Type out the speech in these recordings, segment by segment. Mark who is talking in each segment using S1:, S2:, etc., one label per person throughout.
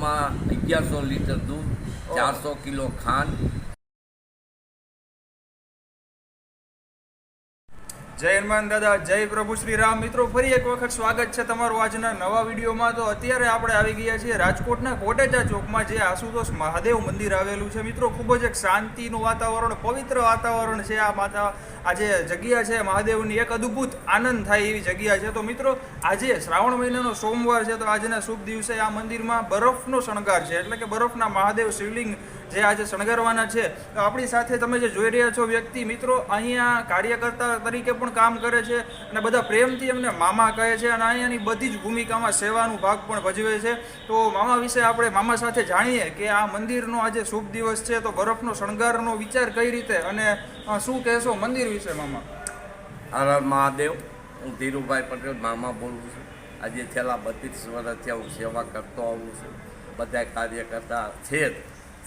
S1: એમાં 1100 લીટર દૂધ, 400 કિલો ખાંડ.
S2: જય હનુમાન દાદા, જય પ્રભુ શ્રી રામ. મિત્રો, ફરી એક વખત સ્વાગત છે તમારું આજના નવા વિડીયોમાં. તો અત્યારે આપણે આવી ગયા છીએ રાજકોટના કોટેચા ચોકમાં, જે આશુતોષ મહાદેવ મંદિર આવેલું છે. મિત્રો, ખૂબ જ એક શાંતિનું વાતાવરણ, પવિત્ર વાતાવરણ છે. આ જે જગ્યા છે મહાદેવની, એક અદ્ભુત આનંદ થાય એવી જગ્યા છે. તો મિત્રો, આજે શ્રાવણ મહિનાનો સોમવાર છે, તો આજના શુભ દિવસે આ મંદિરમાં બરફનો શણગાર છે, એટલે કે બરફના મહાદેવ શિવલિંગ જે આજે શણગારવાના છે. તો આપણી સાથે તમે જે જોઈ રહ્યા છો વ્યક્તિ, મિત્રો, અહીંયા કાર્યકર્તા તરીકે પણ કામ કરે છે અને બધા પ્રેમથી એમને મામા કહે છે, અને અહીંયાની બધી જ ભૂમિકામાં સેવાનો ભાગ પણ ભજવે છે. તો મામા વિશે આપણે મામા સાથે જાણીએ કે આ મંદિરનો આજે શુભ દિવસ છે, તો બરફનો શણગારનો વિચાર કઈ રીતે, અને શું કહેશો મંદિર વિશે મામા?
S1: હર હર મહાદેવ. હું ધીરુભાઈ પટેલ મામા બોલું છું. આજે છેલ્લા 32 વર્ષથી હું સેવા કરતો આવું છું. બધા કાર્યકર્તા છે,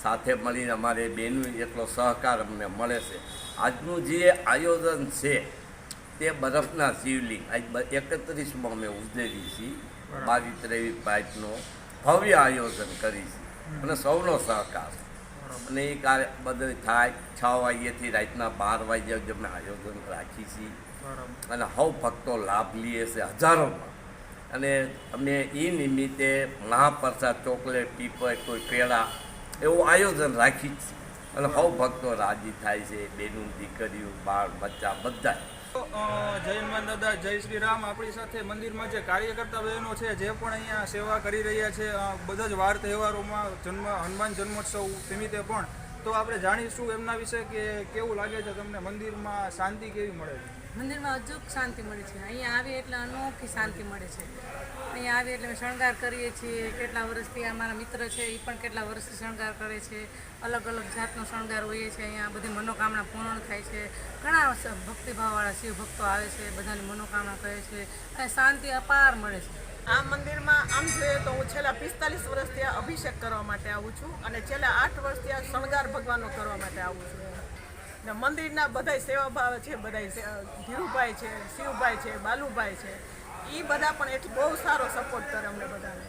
S1: સાથે મળીને અમારે બેનું એટલો સહકાર અમને મળે છે. આજનું જે આયોજન છે તે બરફના શિવલિંગ આજ 31માં અમે ઉજવેલી છીએ. 22-23 પાઇપનો ભવ્ય આયોજન કરી છે અને સૌનો સહકાર. અને એ કાર્ય બધું થાય 6 વાગ્યાથી રાતના 12 વાગ્યા અમે આયોજન રાખી છીએ, અને સૌ ભક્તો લાભ લઈએ છે હજારોમાં. અને અમે એ નિમિત્તે મહાપ્રસાદ, ચોકલેટ, પીપર, કોઈ પેડા એવું આયોજન રાખી જ છે, અને સૌ ભક્તો રાજી થાય છે. બેનું, દીકરીઓ, બાળ બચ્ચા બધા.
S2: જય હનુમાન દાદા, જય શ્રી રામ. આપણી સાથે મંદિરમાં જે કાર્યકર્તા બહેનો છે, જે પણ અહીંયા સેવા કરી રહ્યા છે બધા જ વાર તહેવારોમાં, હનુમાન જન્મોત્સવ નિમિત્તે પણ, તો આપણે જાણીશું એમના વિશે કે કેવું લાગે છે તમને મંદિરમાં, શાંતિ કેવી મળે છે?
S3: મંદિરમાં અચૂક શાંતિ મળે છે. અહીંયા આવીએ એટલે અનોખી શાંતિ મળે છે. અહીંયા આવીએ એટલે અમે શણગાર કરીએ છીએ. કેટલા વર્ષથી અમારા મિત્ર છે, એ પણ કેટલા વર્ષથી શણગાર કરે છે. અલગ અલગ જાતનો શણગાર હોઈએ છે. અહીંયા બધી મનોકામના પૂર્ણ થાય છે. ઘણા ભક્તિભાવવાળા શિવ ભક્તો આવે છે, બધાની મનોકામના કહે છે, અને શાંતિ અપાર મળે છે.
S4: આ મંદિરમાં આમ જોઈએ તો હું છેલ્લા 45 વર્ષથી આ અભિષેક કરવા માટે આવું છું, અને છેલ્લા 8 વર્ષથી આ શણગાર ભગવાનનો કરવા માટે આવું છું. ને મંદિરના બધા સેવાભાવ છે, બધા ધીરુભાઈ છે, શિવભાઈ છે, બાલુભાઈ છે, એ બધા પણ એટલું બહુ સારો સપોર્ટ કરે અમને બધાને.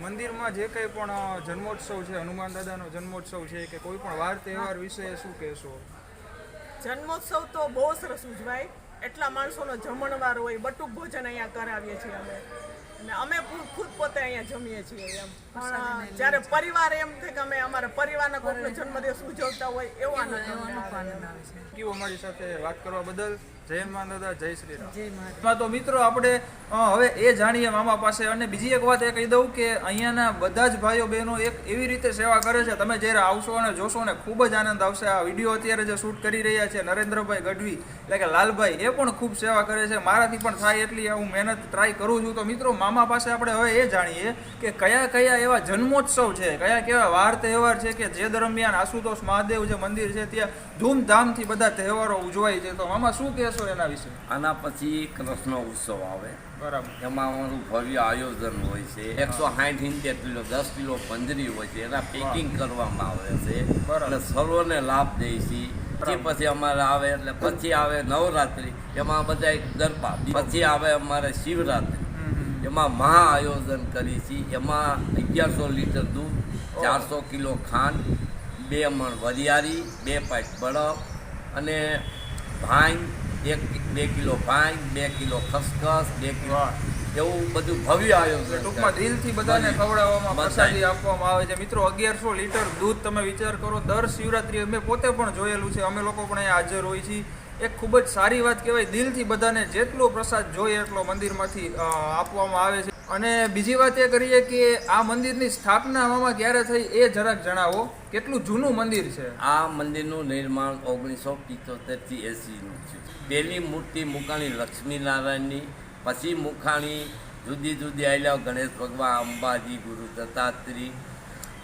S2: મંદિરમાં જે કંઈ પણ જન્મોત્સવ છે, હનુમાન દાદાનો જન્મોત્સવ છે, કે કોઈ પણ વાર તહેવાર વિશે શું કહેશો?
S4: જન્મોત્સવ તો બહુ સરસ ઉજવાય. એટલા માણસોનો જમણવાર હોય, બટુક ભોજન અહીંયા કરાવીએ છીએ અમે, અને અમે ખુદ પોતે અહીંયા જમીએ છીએ એમ. પણ જ્યારે પરિવાર એમ થાય કે અમે અમારા પરિવારના કોઈનો જન્મદિવસ ઉજવતા હોય એવો આનંદ આવે છે.
S2: કેવું અમારી સાથે વાત કરવા બદલ જય હનુમાન દાદા, જય શ્રી રામ. તો મિત્રો, આપણે હવે એ જાણીએ મામા પાસે. અને બીજી એક વાત એ કહી દઉં કે અહીંયાના બધા જ ભાઈઓ બહેનો એક એવી રીતે સેવા કરે છે, તમે જ્યારે આવશો અને જોશો ને ખૂબ જ આનંદ આવશે. આ વિડીયો અત્યારે જે શૂટ કરી રહ્યા છે નરેન્દ્રભાઈ ગઢવી, એટલે કે લાલભાઈ, એ પણ ખૂબ સેવા કરે છે. મારાથી પણ થાય એટલી હું મહેનત ટ્રાય કરું છું. તો મિત્રો, મામા પાસે આપણે હવે એ જાણીએ કે કયા કયા એવા જન્મોત્સવ છે, કયા કેવા વાર તહેવાર છે કે જે દરમિયાન આશુતોષ મહાદેવ જે મંદિર છે ત્યાં ધૂમધામથી બધા તહેવારો ઉજવાય છે. તો મામા શું કહેશો એના વિશે?
S1: આના પછી કૃષ્ણ ઉત્સવ આવે,
S2: બરાબર.
S1: એમાં અમારું ભવ્ય આયોજન હોય છે. 160-70 કિલો, 10 કિલો પંજરી હોય છે, એના પેકિંગ કરવામાં આવે છે, અને સર્વને લાભ દે છે. પછી અમારે આવે એટલે પછી આવે નવરાત્રિ, એમાં બધા ગરબા. પછી આવે અમારે શિવરાત્રિ, એમાં મહા આયોજન કરી છે. એમાં 1100 લીટર દૂધ, 400 કિલો ખાંડ, 2 મણ વરિયાળી, 2 પાઇપ બરફ, અને ભાંગ, 2 કિલો ભાંગ, 2 કિલો ખસખસ, 2 કિલો, એવું બધું ભવ્ય આયોજન.
S2: ટૂંકમાં દિલથી બધાને ખવડાવવામાં, પ્રસાદી આપવામાં આવે છે. મિત્રો, 1100 લીટર દૂધ, તમે વિચાર કરો, દર શિવરાત્રિએ મેં પોતે પણ જોયેલું છે, અમે લોકો પણ અહીંયા હાજર હોય છીએ. એક ખૂબ જ સારી વાત કહેવાય. દિલથી બધાને જેટલો પ્રસાદ જોઈએ એટલો મંદિરમાંથી આપવામાં આવે છે. અને બીજી વાત એ કરીએ કે આ મંદિરની સ્થાપના આમાં ક્યારે થઈ એ જરાક જણાવો. કેટલું જૂનું મંદિર છે?
S1: આ મંદિરનું નિર્માણ 1975થી 80નું છે. પહેલી મૂર્તિ મુકાણી લક્ષ્મીનારાયણની, પછી મુખાણી જુદી જુદી આવેલા ગણેશ ભગવાન, અંબાજી, ગુરુ દત્તાત્રેય,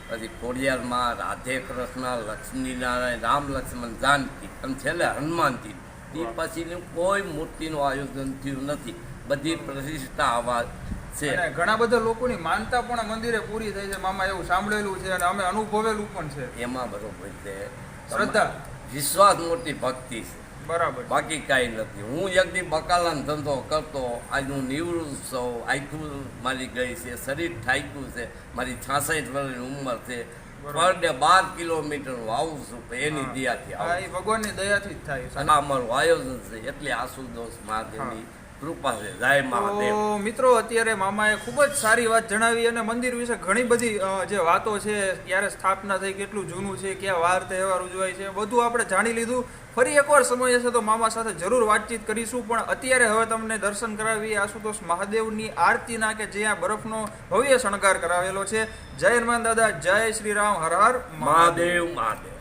S1: પછી ખોડિયારમાં રાધે કૃષ્ણ, લક્ષ્મીનારાયણ, રામ લક્ષ્મણ જાનકી, અને છેલ્લે હનુમાનજી. એ પછીનું કોઈ મૂર્તિનું આયોજન થયું નથી. બધી પ્રતિષ્ઠા આવા છે.
S2: ઘણા બધા લોકોની માનતા પણ મંદિરે પૂરી થઈ છે મામા, એવું સાંભળેલું છે અને અમે અનુભવેલું પણ છે.
S1: એમાં બરોબર છે,
S2: શ્રદ્ધા,
S1: વિશ્વાસ, મોટી ભક્તિ છે.
S2: બરાબર છે.
S1: બાકી કાંઈ નથી. હું એકદી બકાલાનો ધંધો કરતો, આજનું નિવૃત્ત છું, આખું મારી ગઈ છે, શરીર થાક્યું છે, મારી 66 વર્ષની ઉંમર છે, પર ડે 12 કિલોમીટર આવું છું, પણ એની દયાથી
S2: હા,
S1: આવું
S2: એ ભગવાનની દયાથી જ થાય છે.
S1: અને આ અમારું આયોજન છે, એટલે આશુતોષ મહાદેવની કૃપા છે. જય મહાદેવ.
S2: તો મિત્રો અત્યારે મામાએ ખૂબ જ સારી વાત જણાવી અને મંદિર વિશે ઘણી બધી જે વાતો છે, ક્યારે સ્થાપના થઈ, કેટલું જૂનું છે, ક્યાં વાર તહેવાર ઉજવાય છે, બધું આપણે જાણી લીધું. ફરી એકવાર સમય હશે તો મામા સાથે જરૂર વાતચીત કરીશું, પણ અત્યારે હવે તમને દર્શન કરાવી આશુતોષ મહાદેવની આરતીના કે જ્યાં બરફનો ભવ્ય શણગાર કરાવેલો છે. જય હનુમાન દાદા, જય શ્રી રામ, હર હર મહાદેવ.
S1: મહાદેવ મહાદેવ.